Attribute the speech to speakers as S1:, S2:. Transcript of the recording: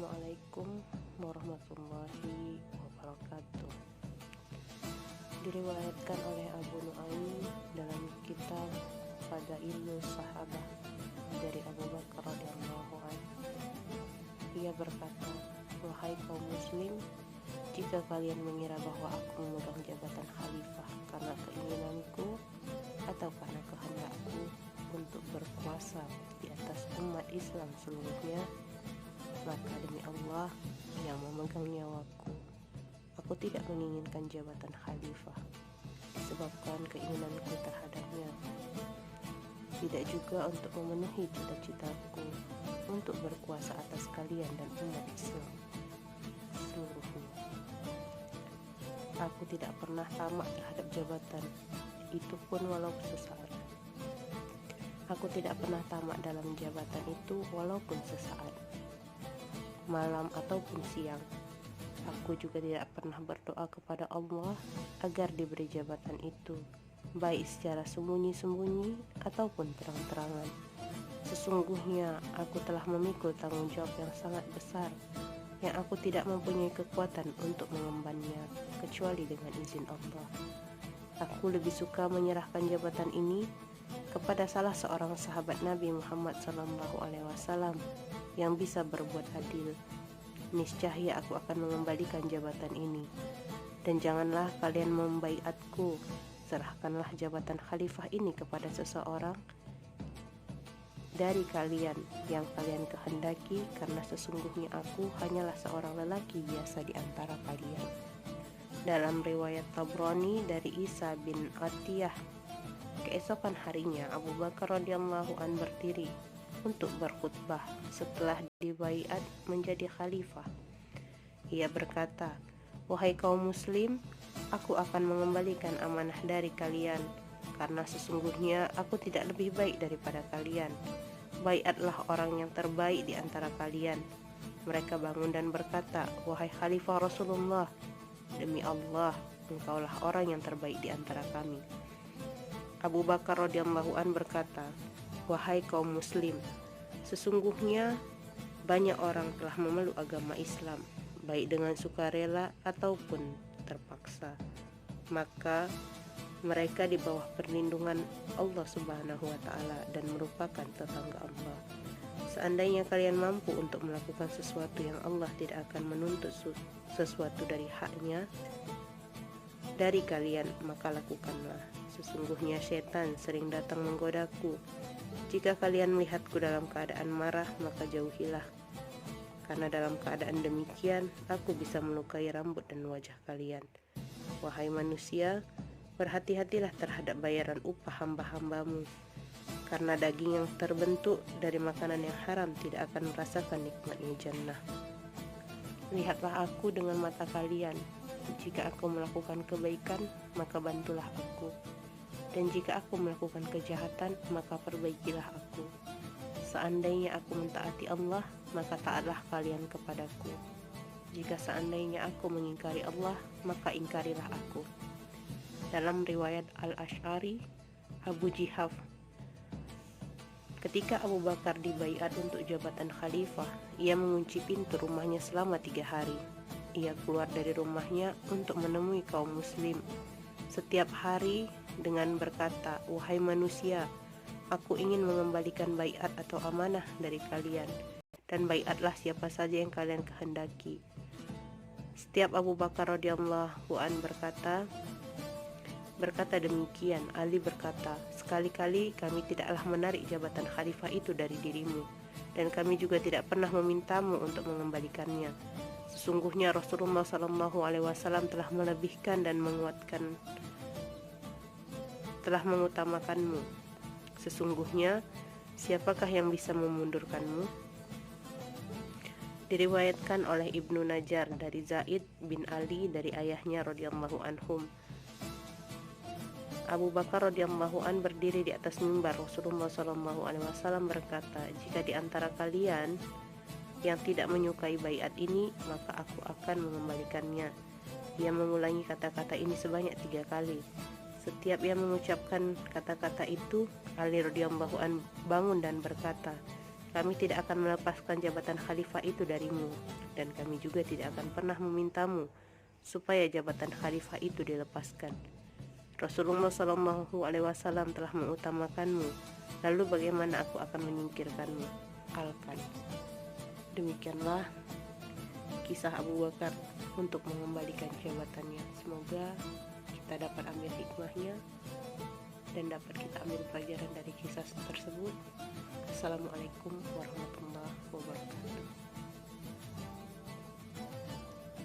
S1: Assalamualaikum warahmatullahi wabarakatuh. Diriwayatkan oleh Abu Nuaim dalam kitab Fadailus Sahabah dari Abu Bakar radhiyallahu anhu. Ia berkata, "Wahai kaum muslim, jika kalian mengira bahwa aku memegang jabatan khalifah karena keinginanku atau karena kehendakku untuk berkuasa di atas umat Islam seluruhnya, maka demi Allah yang memegang nyawaku, aku tidak menginginkan jabatan khalifah disebabkan keinginanku terhadapnya, tidak juga untuk memenuhi cita-citaku untuk berkuasa atas kalian dan umat Islam seluruhnya. Aku tidak pernah tamak terhadap jabatan, itu pun walau sesaat. Aku tidak pernah tamak dalam jabatan itu walaupun sesaat, malam ataupun siang. Aku juga tidak pernah berdoa kepada Allah agar diberi jabatan itu, baik secara sembunyi-sembunyi ataupun terang-terangan. Sesungguhnya aku telah memikul tanggung jawab yang sangat besar, yang aku tidak mempunyai kekuatan untuk mengembannya kecuali dengan izin Allah. Aku lebih suka menyerahkan jabatan ini kepada salah seorang sahabat Nabi Muhammad SAW yang bisa berbuat adil. Niscaya aku akan mengembalikan jabatan ini. Dan janganlah kalian membaiatku, serahkanlah jabatan khalifah ini kepada seseorang dari kalian yang kalian kehendaki, karena sesungguhnya aku hanyalah seorang lelaki biasa di antara kalian." Dalam riwayat Tabrani dari Isa bin Atiyah, keesokan harinya Abu Bakar radhiyallahu anhu berdiri untuk berkhutbah setelah dibaiat menjadi khalifah. Ia berkata, "Wahai kaum muslim, aku akan mengembalikan amanah dari kalian, karena sesungguhnya aku tidak lebih baik daripada kalian. Baiatlah orang yang terbaik di antara kalian." Mereka bangun dan berkata, "Wahai khalifah Rasulullah, demi Allah, engkaulah orang yang terbaik di antara kami." Abu Bakar radhiyallahu anhu berkata, "Wahai kaum muslim, sesungguhnya banyak orang telah memeluk agama Islam, baik dengan sukarela ataupun terpaksa. Maka mereka di bawah perlindungan Allah Subhanahu wa Ta'ala dan merupakan tetangga Allah. Seandainya kalian mampu untuk melakukan sesuatu yang Allah tidak akan menuntut sesuatu dari haknya dari kalian, maka lakukanlah. Sesungguhnya setan sering datang menggodaku. Jika kalian melihatku dalam keadaan marah, maka jauhilah. Karena dalam keadaan demikian, aku bisa melukai rambut dan wajah kalian. Wahai manusia, berhati-hatilah terhadap bayaran upah hamba-hambamu. Karena daging yang terbentuk dari makanan yang haram tidak akan merasakan nikmatnya jannah. Lihatlah aku dengan mata kalian. Jika aku melakukan kebaikan, maka bantulah aku. Dan jika aku melakukan kejahatan, maka perbaikilah aku. Seandainya aku mentaati Allah, maka taatlah kalian kepadaku. Jika seandainya aku mengingkari Allah, maka ingkarilah aku." Dalam riwayat Al-Asy'ari, Abu Jihaf, ketika Abu Bakar dibaiat untuk jabatan khalifah, ia mengunci pintu rumahnya selama 3 hari. Ia keluar dari rumahnya untuk menemui kaum muslim setiap hari dengan berkata, "Wahai manusia, aku ingin mengembalikan baiat atau amanah dari kalian, dan baiatlah siapa saja yang kalian kehendaki." Setiap Abu Bakar radhiyallahu anhu berkata demikian, Ali berkata, "Sekali-kali kami tidaklah menarik jabatan khalifah itu dari dirimu, dan kami juga tidak pernah memintamu untuk mengembalikannya. Sesungguhnya Rasulullah SAW telah melebihkan dan telah mengutamakanmu. Sesungguhnya siapakah yang bisa memundurkanmu?" Diriwayatkan oleh Ibnu Najjar dari Zaid bin Ali dari ayahnya radhiyallahu anhum, Abu Bakar radhiyallahu an berdiri di atas mimbar Rasulullah SAW berkata, "Jika di antara kalian yang tidak menyukai baiat ini, maka aku akan mengembalikannya." Ia mengulangi kata-kata ini sebanyak 3 kali. Setiap ia mengucapkan kata-kata itu, Ali radhiyallahu an bangun dan berkata, Kami tidak akan melepaskan jabatan khalifah itu darimu, dan kami juga tidak akan pernah memintamu supaya jabatan khalifah itu dilepaskan. Rasulullah Shallallahu Alaihi Wasallam telah mengutamakanmu, lalu bagaimana aku akan menyingkirkanmu? Al-Kan. Demikianlah kisah Abu Bakar untuk mengembalikan jabatannya. Semoga kita dapat ambil hikmahnya dan dapat kita ambil pelajaran dari kisah tersebut. Assalamualaikum warahmatullahi wabarakatuh.